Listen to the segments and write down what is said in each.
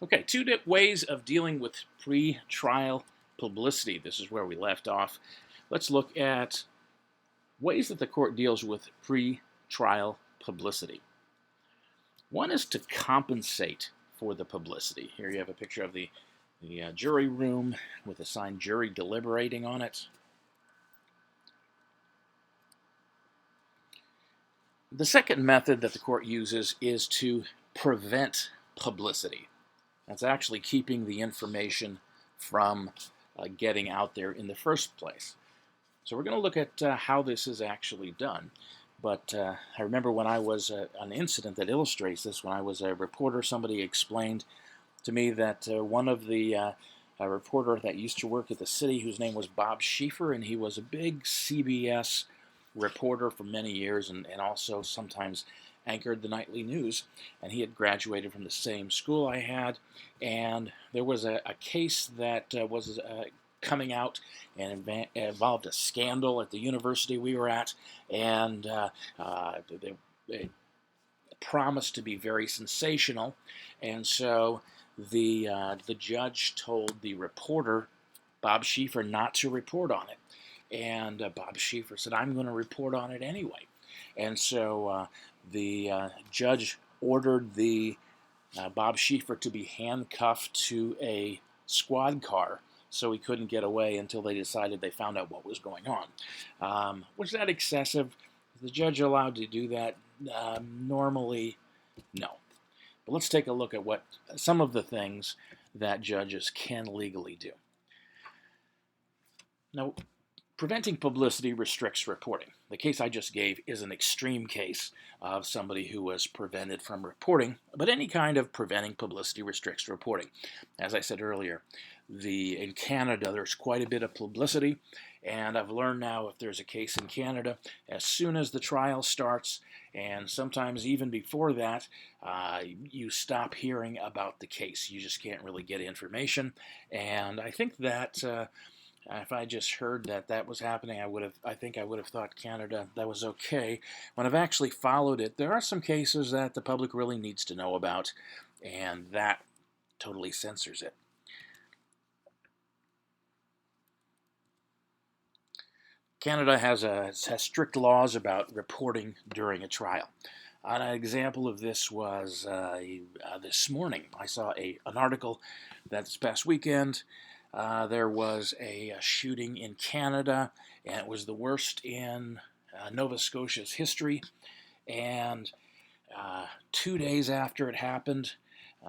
Okay, ways of dealing with pre-trial publicity. This is where we left off. Let's look at ways that the court deals with pre-trial publicity. One is to compensate for the publicity. Here you have a picture of the jury room with a sign "Jury Deliberating" on it. The second method that the court uses is to prevent publicity. That's actually keeping the information from getting out there in the first place. So we're going to look at how this is actually done. But I remember when I was an incident that illustrates this. When I was a reporter, somebody explained to me that one of the a reporter that used to work at the city, whose name was Bob Schieffer, and he was a big CBS reporter for many years, and also sometimes anchored the nightly news, and he had graduated from the same school I had, and there was a case that was coming out and involved a scandal at the university we were at, and they promised to be very sensational, and so the judge told the reporter, Bob Schieffer, not to report on it. And Bob Schieffer said, "I'm going to report on it anyway." And so the judge ordered the Bob Schieffer to be handcuffed to a squad car so he couldn't get away until they decided they found out what was going on. Was that excessive? Is the judge allowed to do that? Normally, no. But let's take a look at what some of the things that judges can legally do. Now, preventing publicity restricts reporting. The case I just gave is an extreme case of somebody who was prevented from reporting, but any kind of preventing publicity restricts reporting. As I said earlier, in Canada, there's quite a bit of publicity, and I've learned now if there's a case in Canada, as soon as the trial starts, and sometimes even before that, you stop hearing about the case. You just can't really get information, and I think that if I just heard that that was happening, I think I would have thought Canada, that was okay. When I've actually followed it, there are some cases that the public really needs to know about, and that totally censors it. Canada has strict laws about reporting during a trial. An example of this was this morning. I saw an article that this past weekend there was a shooting in Canada, and it was the worst in Nova Scotia's history. And 2 days after it happened,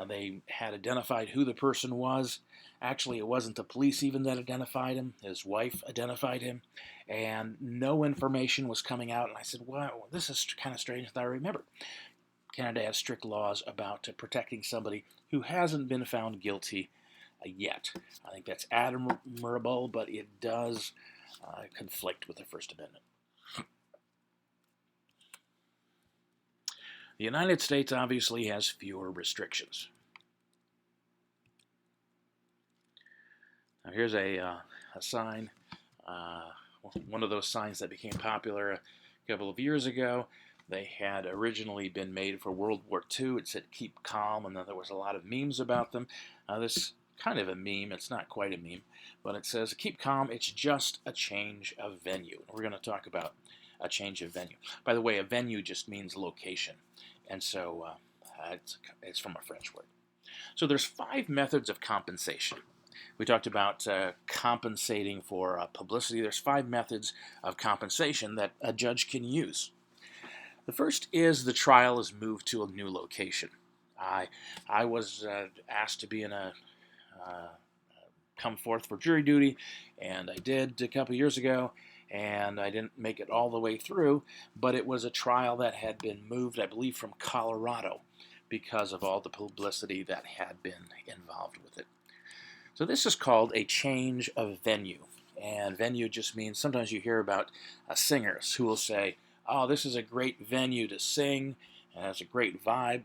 they had identified who the person was. Actually, it wasn't the police even that identified him. His wife identified him, and no information was coming out. And I said, "Wow, this is kind of strange." That I remembered. Canada has strict laws about protecting somebody who hasn't been found guilty yet. I think that's admirable, but it does conflict with the First Amendment. The United States obviously has fewer restrictions. Now here's a sign, one of those signs that became popular a couple of years ago. They had originally been made for World War II. It said "Keep Calm," and then there was a lot of memes about them. This kind of a meme, it's not quite a meme, but it says, "Keep calm, it's just a change of venue." We're going to talk about a change of venue. By the way, a venue just means location, and so it's from a French word. So there's 5 methods of compensation. We talked about compensating for publicity. There's 5 methods of compensation that a judge can use. The first is the trial is moved to a new location. I was asked to be in come forth for jury duty, and I did a couple years ago, and I didn't make it all the way through, but it was a trial that had been moved, I believe, from Colorado because of all the publicity that had been involved with it. So this is called a change of venue, and venue just means, sometimes you hear about singers who will say, "Oh, this is a great venue to sing, and it's a great vibe."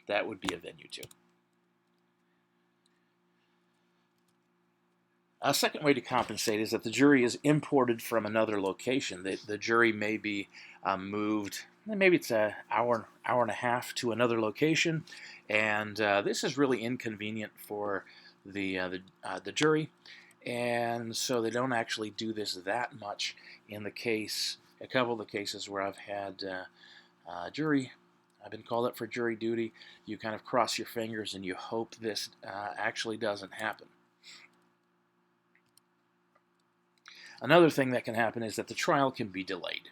That would be a venue too. A second way to compensate is that the jury is imported from another location. The jury may be moved maybe it's an hour and a half to another location, and this is really inconvenient for the jury, and so they don't actually do this that much. In a couple of the cases where I've had jury, I've been called up for jury duty. You kind of cross your fingers and you hope this actually doesn't happen. Another thing that can happen is that the trial can be delayed.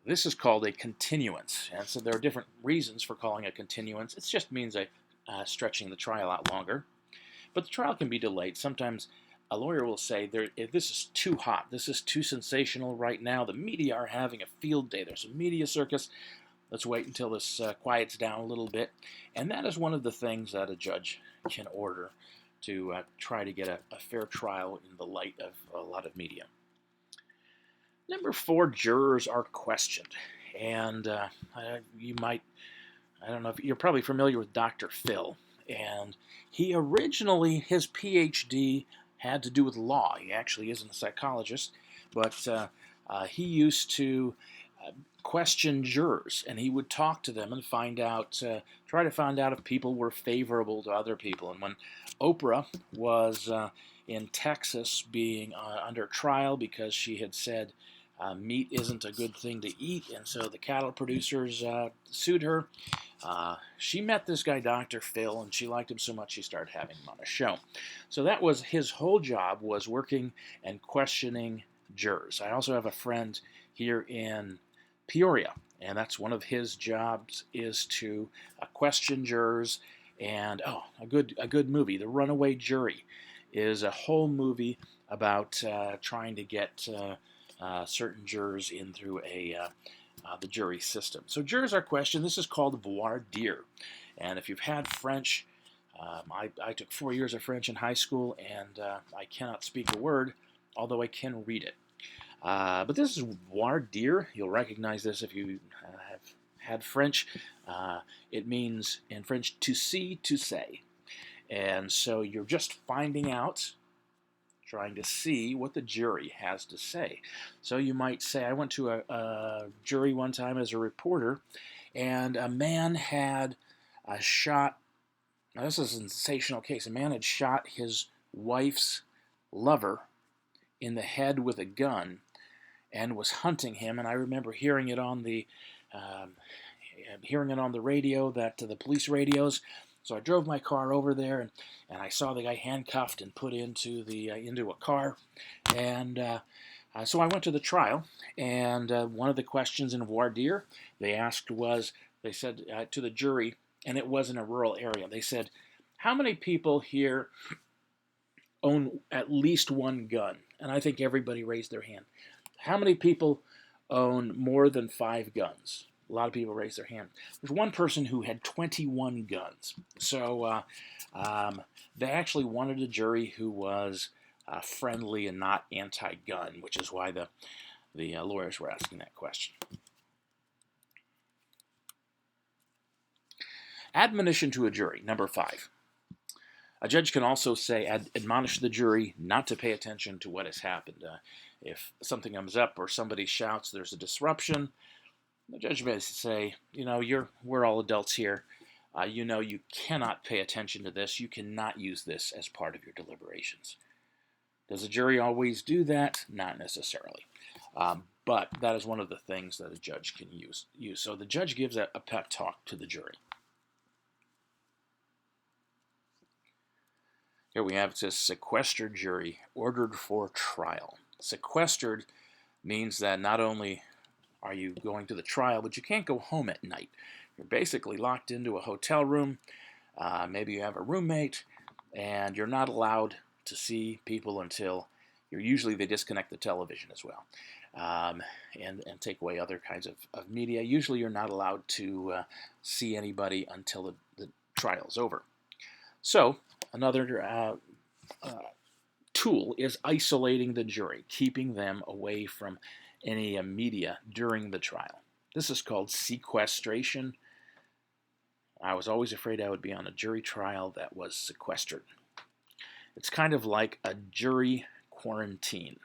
This is called a continuance, and so there are different reasons for calling a continuance. It just means stretching the trial out longer. But the trial can be delayed. Sometimes a lawyer will say, if this is too hot, this is too sensational right now, the media are having a field day, there's a media circus, let's wait until this quiets down a little bit. And that is one of the things that a judge can order to try to get a fair trial in the light of a lot of media. Number 4, jurors are questioned. And you might, I don't know if you're probably familiar with Dr. Phil. And he originally, his PhD had to do with law. He actually isn't a psychologist, but he used to question jurors, and he would talk to them and try to find out if people were favorable to other people. And when Oprah was in Texas being under trial because she had said meat isn't a good thing to eat, and so the cattle producers sued her, she met this guy, Dr. Phil, and she liked him so much she started having him on a show. So that was his whole job, was working and questioning jurors. I also have a friend here in Peoria, and that's one of his jobs, is to question jurors. And a good movie, The Runaway Jury, is a whole movie about trying to get certain jurors in through the jury system. So jurors are questioned. This is called voir dire. And if you've had French, I took 4 years of French in high school, and I cannot speak a word, although I can read it. But this is voir dire. You'll recognize this if you have had French. It means, in French, to see, to say. And so you're just finding out, trying to see what the jury has to say. So you might say, I went to a jury one time as a reporter, and a man had shot, now this is a sensational case, a man had shot his wife's lover in the head with a gun and was hunting him. And I remember hearing it on the radio, the police radios. So I drove my car over there, and I saw the guy handcuffed and put into a car. And so I went to the trial, and one of the questions in voir dire they said to the jury, and it was in a rural area, they said, how many people here own at least one gun? And I think everybody raised their hand. How many people own more than 5 guns? A lot of people raised their hand. There's one person who had 21 guns. So they actually wanted a jury who was friendly and not anti-gun, which is why the lawyers were asking that question. Admonition to a jury, number 5. A judge can also say, admonish the jury not to pay attention to what has happened. If something comes up or somebody shouts, there's a disruption, the judge may say, we're all adults here. You cannot pay attention to this. You cannot use this as part of your deliberations. Does a jury always do that? Not necessarily. But that is one of the things that a judge can use. So the judge gives a pep talk to the jury. Here we have, it says, sequestered jury, ordered for trial. Sequestered means that not only are you going to the trial, but you can't go home at night. You're basically locked into a hotel room. Maybe you have a roommate, and you're not allowed to see people until usually they disconnect the television as well, and take away other kinds of media. Usually you're not allowed to see anybody until the trial's over. So another tool is isolating the jury, keeping them away from any media during the trial. This is called sequestration. I was always afraid I would be on a jury trial that was sequestered. It's kind of like a jury quarantine.